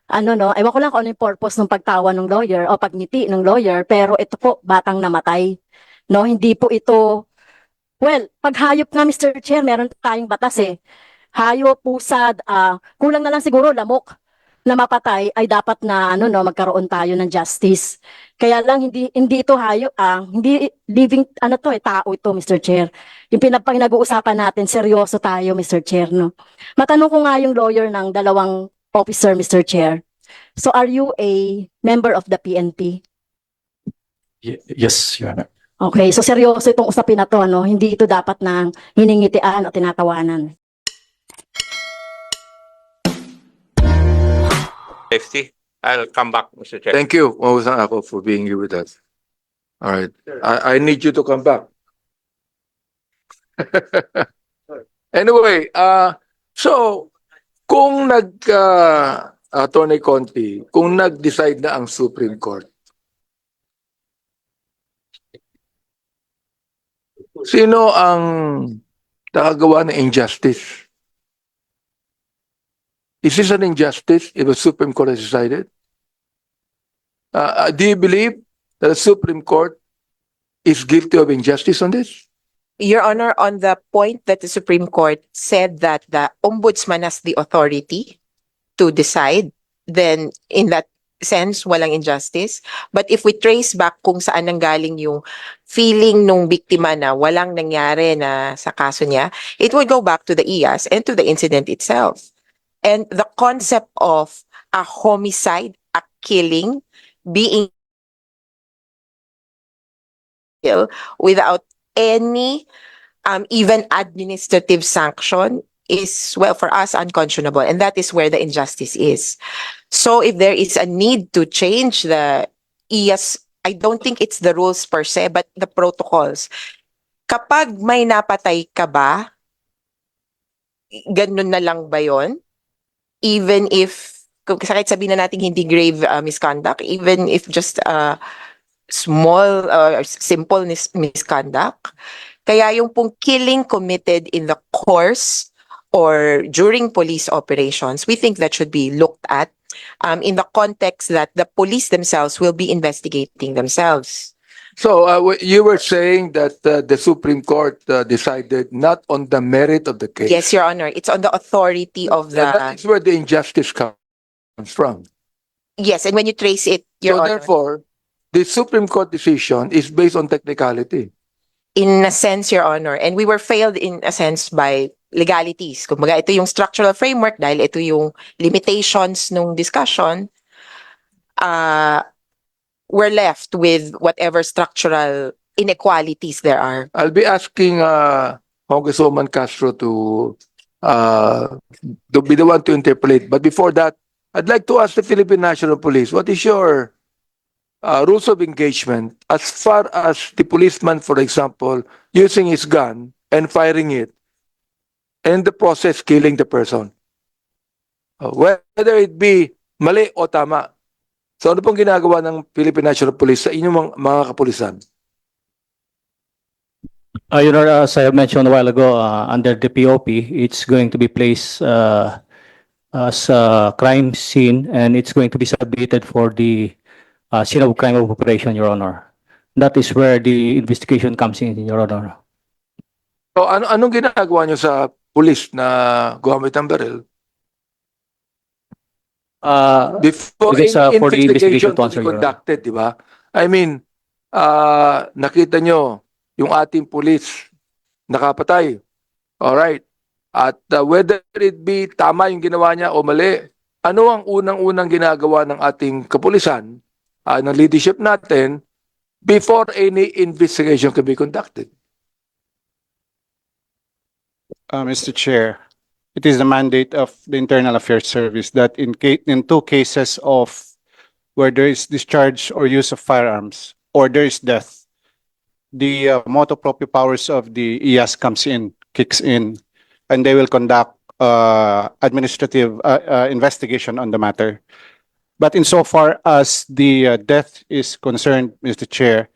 ano no, ewan ko lang kung ano yung purpose ng pagtawa ng lawyer o pagngiti ng lawyer, pero ito po, batang namatay. No, hindi po ito, well, pag hayop nga Mr. Chair, meron tayong batas eh. Hayop, pusad, kulang na lang siguro lamok na mapatay ay dapat na ano no magkaroon tayo ng justice. Kaya lang hindi ito hayop hindi living ano to tao ito Mr. Chair. Yung pinag-uusapan natin seryoso tayo Mr. Chair no. Matanong ko nga yung lawyer ng dalawang officer Mr. Chair. So are you a member of the PNP? Yes, Your Honor. Okay, so seryoso itong usapin na to ano, hindi ito dapat nang hiningitian o tinatawanan. Safety. I'll come back, Mr. Chair. Thank you, Mawusang Ako, for being here with us. All right. I need you to come back. Anyway, so, kung Attorney Conti, kung nag-decide na ang Supreme Court, sino ang nakagawa ng injustice? Is this an injustice if the Supreme Court has decided? Do you believe that the Supreme Court is guilty of injustice on this? Your Honor, on the point that the Supreme Court said that the Ombudsman has the authority to decide, then in that sense, walang injustice. But if we trace back kung saan nanggaling yung feeling nung biktima na walang nangyari na sa kaso niya, it would go back to the IAS and to the incident itself. And the concept of a homicide, a killing, being killed without any even administrative sanction is, well, for us, unconscionable. And that is where the injustice is. So if there is a need to change the IAS, I don't think it's the rules per se, but the protocols. Kapag may napatay ka ba, ganun na lang ba yun? Even if, kahit sabihin na natin hindi grave misconduct, even if just small simple misconduct. Kaya yung pong killing committed in the course or during police operations, we think that should be looked at in the context that the police themselves will be investigating themselves. So you were saying that the Supreme Court decided not on the merit of the case. Yes, Your Honor. It's on the authority of And that the... is where the injustice comes from. Yes, and when you trace it, Your So Honor, therefore, the Supreme Court decision is based on technicality. in a sense, Your Honor, and we were failed in a sense by legalities. Kumbaga, ito yung structural framework dahil ito yung limitations nung discussion. We're left with whatever structural inequalities there are. I'll be asking Congresswoman Castro to be the one to interpolate. But before that, I'd like to ask the Philippine National Police, what is your rules of engagement as far as the policeman, for example, using his gun and firing it, and in the process killing the person? Whether it be mali o tama. So ano pong ginagawa ng Philippine National Police sa inyong mga kapulisan? Your Honor, as I have mentioned a while ago, under the POP, it's going to be placed as a crime scene and it's going to be submitted for the scene of crime of operation, Your Honor. That is where the investigation comes in, Your Honor. So anong ginagawa nyo sa police na gumamit ng baril? Before it is, for the investigation to to answer, be Your Honor. conducted, di ba? I mean, nakita nyo yung ating police nakapatay. Alright. At whether it be tama yung ginawa niya o mali, ano ang unang-unang ginagawa ng ating kapulisan, ng leadership natin, before any investigation can be conducted? Mr. Chair, it is the mandate of the Internal Affairs Service that in two cases of where there is discharge or use of firearms or there is death, the motu proprio powers of the IAS kicks in, and they will conduct administrative investigation on the matter. But insofar as the death is concerned, Mr. Chair,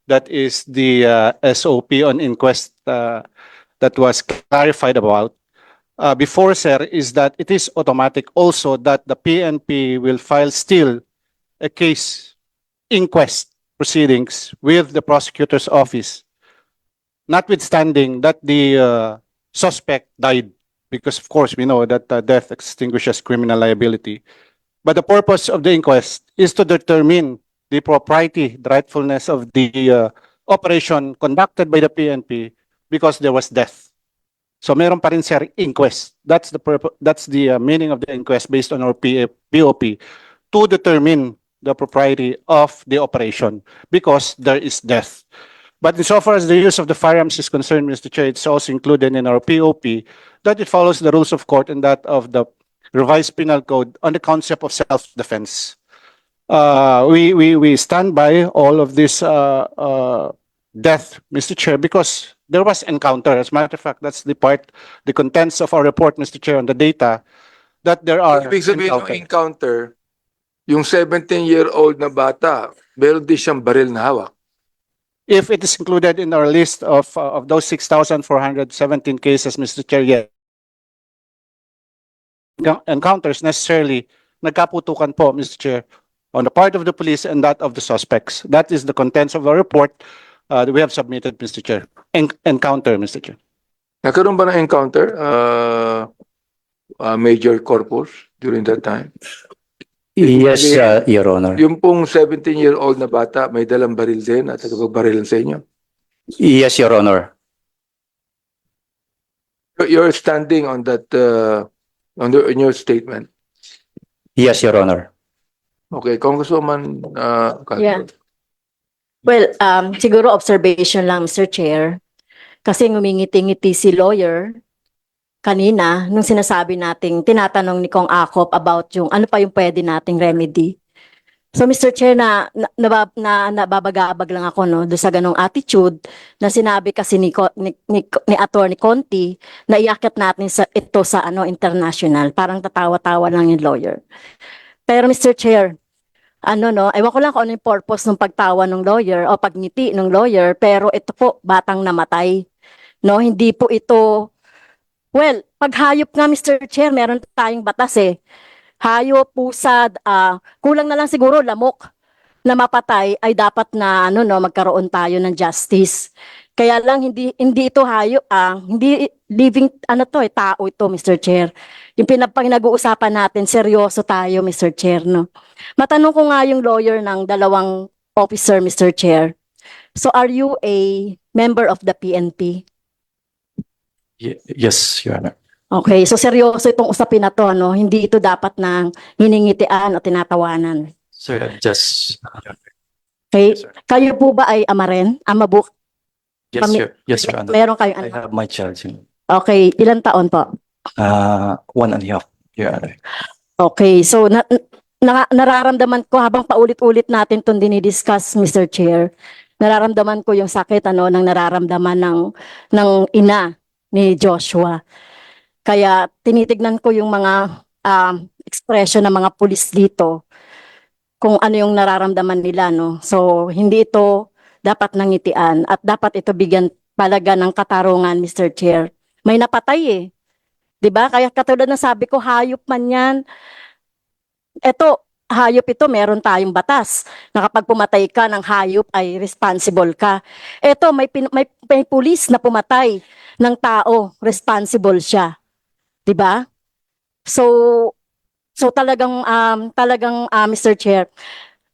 that is the SOP on inquest that was clarified about. before, sir, is that it is automatic also that the PNP will file still a case inquest proceedings with the prosecutor's office, notwithstanding that the suspect died, because of course we know that death extinguishes criminal liability. But the purpose of the inquest is to determine the propriety, the rightfulness of the operation conducted by the PNP because there was death. So meron pa rin, sir, inquest. That's the purpose. That's the meaning of the inquest based on our POP, to determine the propriety of the operation because there is death. But insofar as the use of the firearms is concerned, Mr. Chair, it's also included in our POP that it follows the rules of court and that of the revised penal code on the concept of self-defense. We stand by all of this death, Mr. Chair, because there was encounter. As a matter of fact, that's the part, the contents of our report, Mr. Chair, on the data, that there are Ibig sabihin ng encounter. encounter, yung 17-year-old na bata, meron din siyang baril na hawak. If it is included in our list of those 6,417 cases, Mr. Chair, yes. Encounters necessarily nagkaputukan po, Mr. Chair, on the part of the police and that of the suspects. That is the contents of our report that we have submitted, Mr. Chair. Encounter, Mr. Chair. Nagkaroon ba ng encounter, Major Corpus, during that time? Yes, Your Honor. Yung pong 17-year-old na bata, may dalang baril din at nagpapabarilan sa inyo? Yes, Your Honor. You're standing on that, in your statement. Yes, Your Honor. Okay, Congresswoman, Castro. Yeah. Well, siguro observation lang, Mr. Chair. Kasi ngumingiti-ngiti si lawyer kanina nung sinasabi nating tinatanong ni Kong Akop about yung ano pa yung pwede nating remedy. So Mr. Chair, nababagabag lang ako no do sa ganong attitude na sinabi kasi ni Attorney Conti na iakyat natin ito sa international. Parang tatawa-tawa lang yung lawyer. Pero Mr. Chair, ewan ko lang kung ano yung purpose ng pagtawa ng lawyer o pagngiti ng lawyer, pero ito po, batang namatay. No, hindi po ito, well, paghayop nga Mr. Chair, meron tayong batas eh. Hayop, pusad, kulang na lang siguro lamok na mapatay ay dapat na magkaroon tayo ng justice. Kaya lang hindi ito hayop, hindi living tao ito, Mr. Chair. Yung pinag-uusapan natin, seryoso tayo, Mr. Chair, no. Matanong ko nga yung lawyer ng dalawang officer, Mr. Chair. So are you a member of the PNP? Yes, Your Honor. Okay, so seryoso itong usapin na to, no? Hindi ito dapat nang hiningitian o tinatawanan. Sir, just... Okay? Yes, sir. Kayo po ba ay ama rin? Ama book? Yes, Your Honor. Meron kayong I anak? have my child. Okay, ilang taon po? 1.5 years, Your Honor. Okay, so nararamdaman ko habang paulit-ulit natin itong dinidiscuss, Mr. Chair, nararamdaman ko yung sakit ng nararamdaman ng ina ni Joshua. Kaya tinitignan ko yung mga expression ng mga pulis dito kung ano yung nararamdaman nila, no. So hindi ito dapat nangitian at dapat ito bigyan palaga ng katarungan, Mr. Chair. May napatay eh. 'Di ba? Kaya katulad ng sabi ko, hayop man 'yan. Eto, hayop ito, meron tayong batas na kapag pumatay ka ng hayop ay responsible ka. Eto, may pulis na pumatay ng tao, responsible siya. 'Di ba? So talagang Mr. Chair.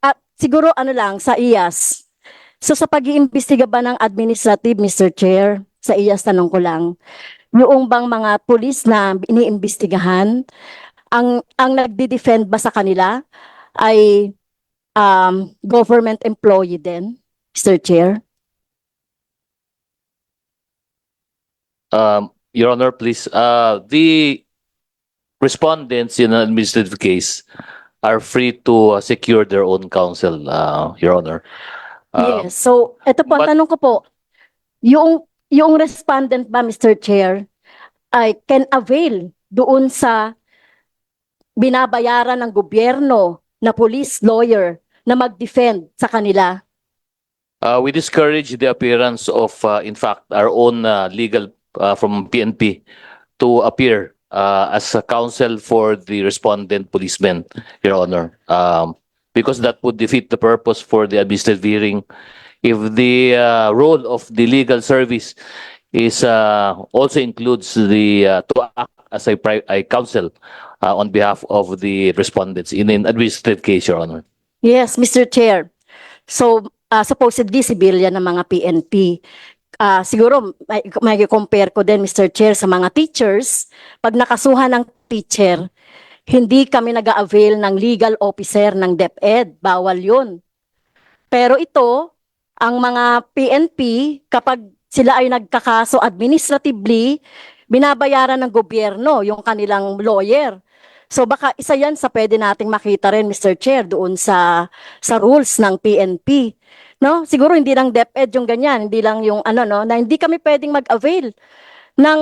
At siguro lang sa IAS. So sa pag-iimbestiga ba ng administrative, Mr. Chair, sa IAS tanong ko lang, yung bang mga pulis na iniimbestigahan, ang nagdi-defend ba sa kanila ay government employee din, Mr. Chair? Your Honor, please. The respondents in an administrative case are free to secure their own counsel, Your Honor. Yes. So, ito po, but- tanong ko po, yung respondent ba, Mr. Chair, ay can avail doon sa binabayaran ng gobyerno na police lawyer na mag-defend sa kanila? We discourage the appearance of, in fact, our own legal from PNP to appear as a counsel for the respondent policeman, Your Honor. Because that would defeat the purpose for the administrative hearing if the role of the legal service is also includes the to act as a counsel on behalf of the respondents in an administrative case, Your Honor. Yes, Mr. Chair. So, supposedly civilian ng mga PNP. Siguro, may compare ko din, Mr. Chair, sa mga teachers. Pag nakasuhan ng teacher, hindi kami nag-avail ng legal officer ng DepEd. Bawal yun. Pero ito, ang mga PNP, kapag sila ay nagkakaso administratively, binabayaran ng gobyerno yung kanilang lawyer. So baka isa yan sa pwede nating makita rin, Mr. Chair, doon sa rules ng PNP. No? Siguro hindi lang DepEd yung ganyan, hindi lang yung na hindi kami pwedeng mag-avail ng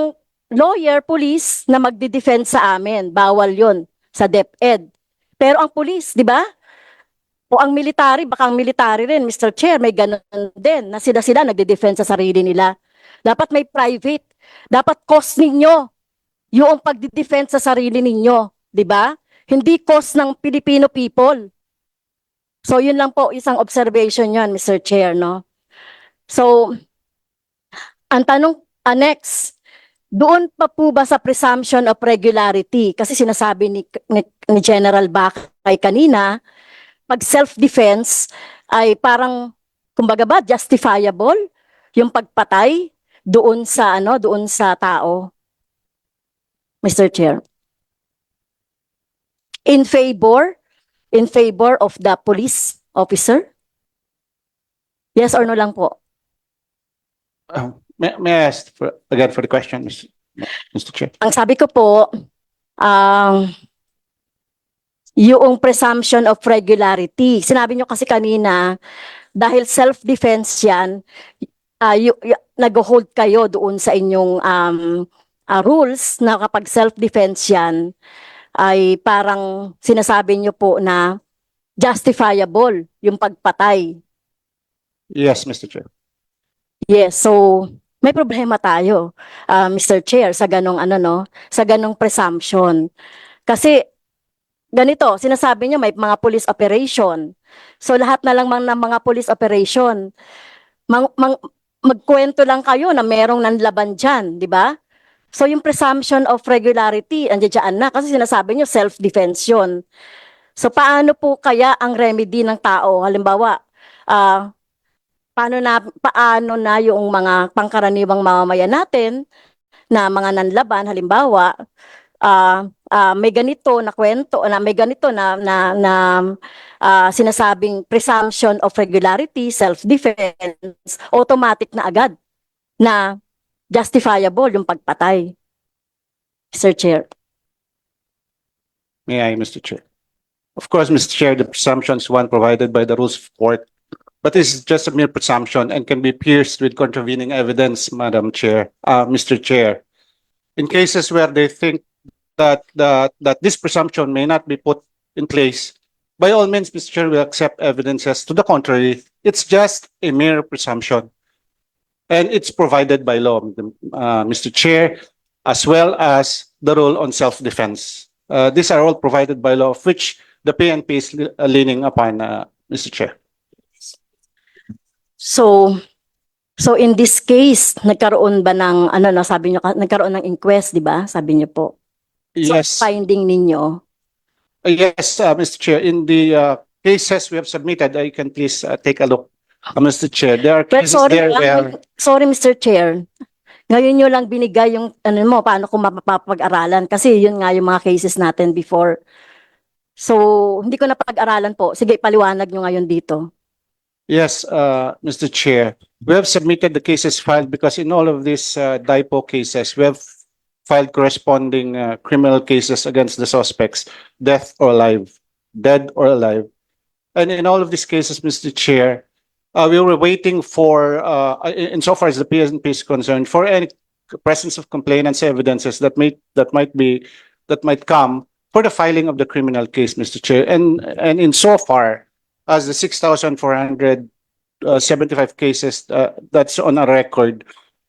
lawyer, police na magdi-defend sa amin. Bawal yun sa DepEd. Pero ang police, di ba? O ang military, baka ang military rin, Mr. Chair, may ganun din na sila nagde-defend sa sarili nila. Dapat may private. Dapat cost ninyo yung pagdi-defend sa sarili ninyo. Di ba? Hindi cost ng Filipino people. So, yun lang po, isang observation yun, Mr. Chair, no? So, ang tanong, next, doon pa po ba sa presumption of regularity? Kasi sinasabi ni General Bakay kanina, pag self-defense ay parang, kumbaga ba, justifiable yung pagpatay doon sa tao. Mr. Chair. In favor of the police officer? Yes or no lang po? May I ask again for the question, Mr. Chair? Ang sabi ko po, yung presumption of regularity. Sinabi nyo kasi kanina, dahil self-defense yan, nag-hold kayo doon sa inyong rules na kapag self-defense yan, ay parang sinasabi nyo po na justifiable yung pagpatay. Yes, Mr. Chair. Yes, so may problema tayo, Mr. Chair, sa ganong sa ganong presumption. Kasi ganito, sinasabi niyo may mga police operation. So lahat na lang ng mga police operation, magkwento lang kayo na merong nanlaban dyan, di ba? So yung presumption of regularity, andiyan na, kasi sinasabi niyo self-defense yun. So paano po kaya ang remedy ng tao? Halimbawa, paano na yung mga pangkaraniwang mamamayan natin na mga nanlaban, halimbawa, may ganito na kwento, may ganito na sinasabing presumption of regularity, self-defense, automatic na agad na justifiable yung pagpatay. Mr. Chair. May I, Mr. Chair? Of course, Mr. Chair, the presumption is one provided by the rules of court, but this is just a mere presumption and can be pierced with contravening evidence, Madam Chair, Mr. Chair. In cases where they think that this presumption may not be put in place, by all means, Mr. Chair, will accept evidences to the contrary. It's just a mere presumption. And it's provided by law, Mr. Chair, as well as the rule on self-defense. These are all provided by law, of which the PNP is leaning upon, Mr. Chair. So in this case, nagkaroon ba ng sabi niyo nagkaroon ng inquest, di ba? Sabi niyo po. Yes. So, finding ninyo. Yes, Mr. Chair. In the cases we have submitted, you can please take a look, Mr. Chair. There are Well, cases there where sorry, Mr. Chair. Ngayon nyo lang binigay yung paano ko mapapag-aralan kasi yun nga yung mga cases natin before. So, hindi ko na pag-aralan po. Sige, paliwanag nyo ngayon dito. yes, Mr. Chair, we have submitted the cases filed because in all of these DIPO cases, we have filed corresponding criminal cases against the suspects, dead or alive. And in all of these cases, Mr. Chair, we were waiting for, insofar as the PNP is concerned, for any presence of complainants evidences that might come for the filing of the criminal case, Mr. Chair. And insofar as the 6,475 cases that's on a record,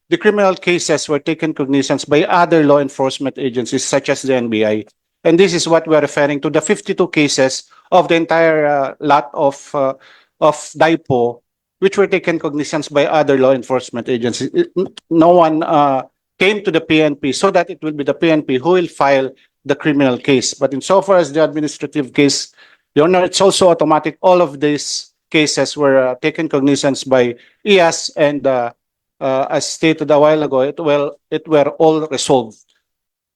the criminal cases were taken cognizance by other law enforcement agencies such as the NBI. And this is what we're referring to, the 52 cases of the entire lot of DIPO, which were taken cognizance by other law enforcement agencies. No one came to the PNP so that it will be the PNP who will file the criminal case. But insofar as the administrative case, Your Honor, it's also automatic. All of these cases were taken cognizance by IAS, and as stated a while ago, it were all resolved.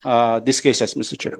These cases, Mr. Chair.